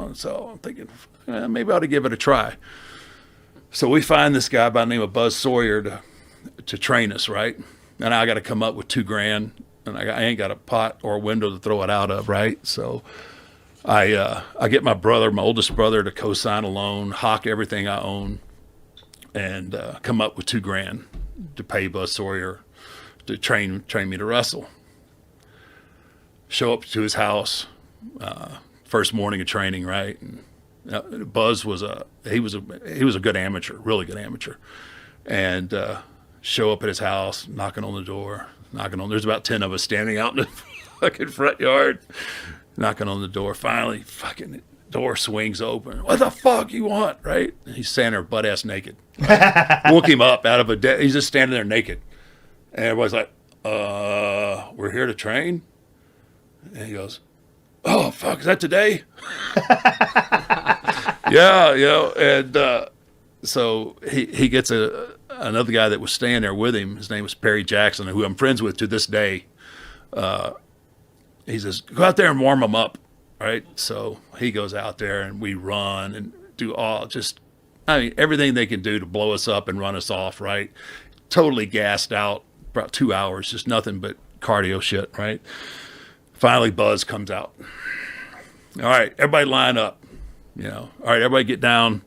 And so I'm thinking, maybe I ought to give it a try. So we find this guy by the name of Buzz Sawyer to train us, right? And I got to come up with $2,000, and I ain't got a pot or a window to throw it out of, right? So I get my oldest brother, to co-sign a loan, hock everything I own, and come up with $2,000 to pay Buzz Sawyer to train me to wrestle. Show up to his house, first morning of training, right? And Buzz was a good amateur, really good amateur, and show up at his house, knocking on the door. There's about 10 of us standing out in the fucking front yard, knocking on the door. Finally, fucking door swings open. What the fuck you want, right? And he's standing there butt ass naked. Right? Woke him up out of he's just standing there naked. And everybody's like, we're here to train? And he goes, oh, fuck, is that today? Yeah, and so he gets another guy that was staying there with him. His name was Perry Jackson, who I'm friends with to this day. He says, go out there and warm them up, right? So he goes out there and we run and do everything they can do to blow us up and run us off, right? Totally gassed out, about 2 hours, just nothing but cardio shit, right? Finally, Buzz comes out. All right, everybody line up. All right, everybody get down,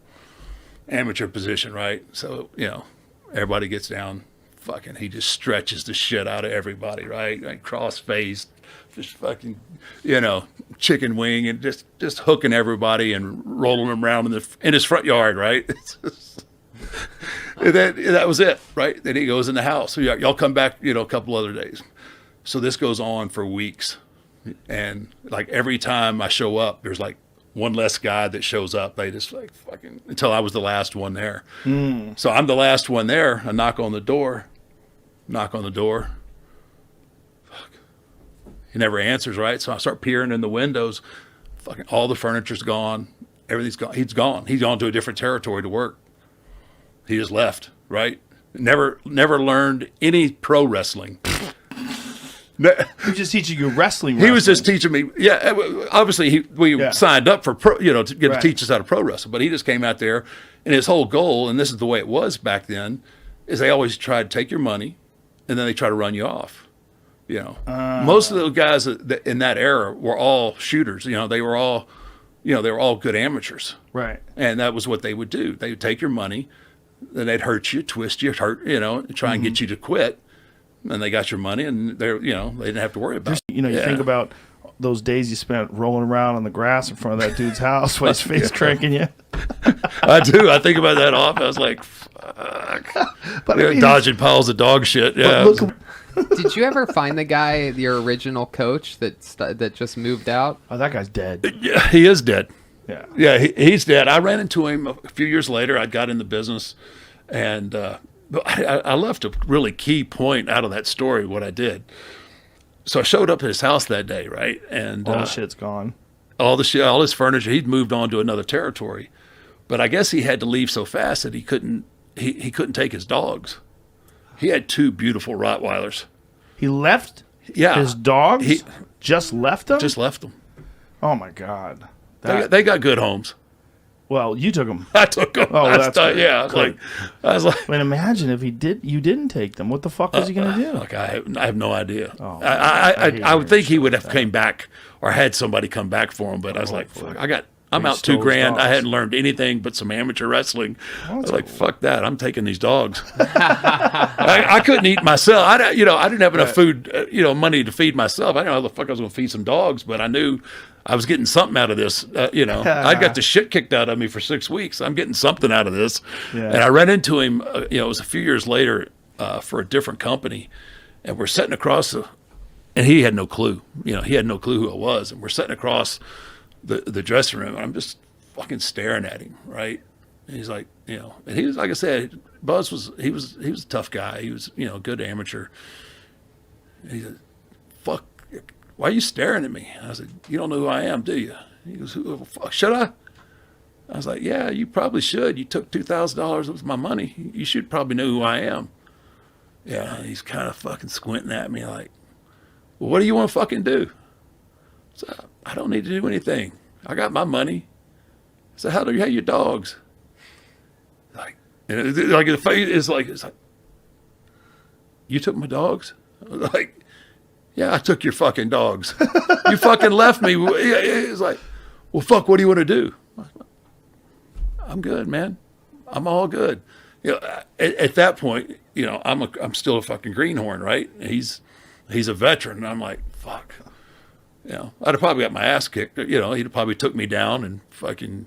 amateur position, right? So, everybody gets down. Fucking, he just stretches the shit out of everybody, right? Like cross-faced, just fucking, chicken wing, and just hooking everybody and rolling them around in his front yard, right? And that was it, right? Then he goes in the house. So y'all come back, a couple other days. So this goes on for weeks. And like every time I show up, there's like one less guy that shows up. They just like fucking, until I was the last one there. So I'm the last one there. I knock on the door. Fuck. He never answers, right? So I start peering in the windows. Fucking all the furniture's gone. Everything's gone. He's gone. He's gone to a different territory to work. He just left, right? Never learned any pro wrestling. He was just teaching you wrestling. He was just teaching me. Yeah, obviously we signed up for pro, to teach us how to pro wrestle. But he just came out there, and his whole goal, and this is the way it was back then, is they always try to take your money, and then they try to run you off. Most of those guys in that era were all shooters. They were all good amateurs. Right. And that was what they would do. They would take your money, then they'd hurt you, twist you, and try and get you to quit. And they got your money, and they didn't have to worry about it. You think about those days you spent rolling around on the grass in front of that dude's house while his face cranking you. I do. I think about that often. I was like, fuck. But dodging piles of dog shit. Yeah. Did you ever find the guy, your original coach that just moved out? Oh, that guy's dead. Yeah, he is dead. Yeah. Yeah, he's dead. I ran into him a few years later. I got in the business, and but I left a really key point out of that story, what I did. So I showed up at his house that day, right? And all the shit's gone. All his furniture, he'd moved on to another territory. But I guess he had to leave so fast that he couldn't take his dogs. He had 2 beautiful Rottweilers. He left his dogs? Just left them? Just left them. Oh, my God. They got good homes. Well, you took them. I took them. Oh, that's good. Yeah. I was like, man, imagine if you didn't take them. What the fuck was he going to do? Look, I have no idea. Oh, I would think he would have came back or had somebody come back for him, but I was like, fuck, I'm out $2,000. I hadn't learned anything but some amateur wrestling. I was like, fuck that. I'm taking these dogs. I couldn't eat myself. I didn't have enough food, money to feed myself. I didn't know how the fuck I was going to feed some dogs, but I knew I was getting something out of this. I got the shit kicked out of me for 6 weeks. I'm getting something out of this. Yeah. And I ran into him, it was a few years later for a different company, and we're sitting across and he had no clue. He had no clue who I was, and we're sitting across the dressing room, and I'm just fucking staring at him, right? And he's like, and he was, like I said, Buzz was a tough guy. He was, a good amateur. And he said, fuck, why are you staring at me? I said, you don't know who I am, do you? He goes, fuck, should I? I was like, yeah, you probably should. You took $2,000 of my money. You should probably know who I am. Yeah, and he's kind of fucking squinting at me like, well, what do you want to fucking do? So I don't need to do anything. I got my money. said, how your dogs? Like, and like the face is like, it's like, you took my dogs? Like, yeah, I took your fucking dogs. You fucking left me. It's like, well, fuck, what do you want to do? I'm good, man. I'm all good. You know, at that point, you know, I'm still a fucking greenhorn, right? He's a veteran. And I'm like, fuck. You know, I'd have probably got my ass kicked. You know, he'd probably took me down and fucking,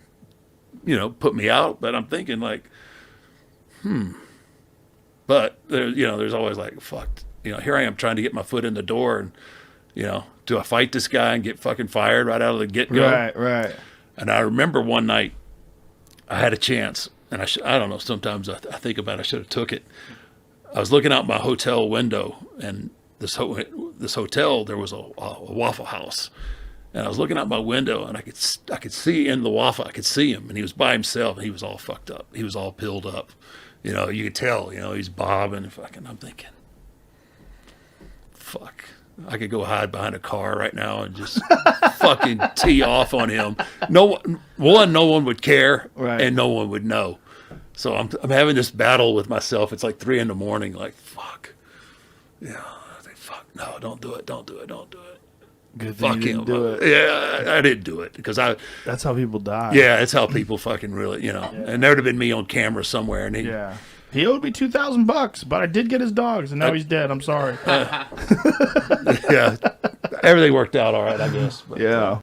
you know, put me out. But I'm thinking like, But there, you know, there's always like, fuck. You know, here I am trying to get my foot in the door, and you know, do I fight this guy and get fucking fired right out of the get-go? Right. And I remember one night I had a chance, and I don't know, sometimes I think about I should have took it. I was looking out my hotel window, and this hotel, there was a Waffle House. And I was looking out my window, and I could see in the Waffle, I could see him, and he was by himself, and he was all fucked up. He was all pilled up. You know, you could tell, you know, he's bobbing and fucking, I'm thinking, fuck, I could go hide behind a car right now and just fucking tee off on him. No one would care, right. And no one would know. So I'm having this battle with myself. It's like 3 a.m. like, fuck. Yeah, I think, fuck, no, don't do it. Good Fuck thing you him. didn't do it. Yeah, I didn't do it because That's how people die. Yeah, that's how people fucking really, you know. Yeah. And there would have been me on camera somewhere, and he owed me $2,000, but I did get his dogs, and now he's dead. I'm sorry. yeah, everything worked out all right, I guess. But, yeah.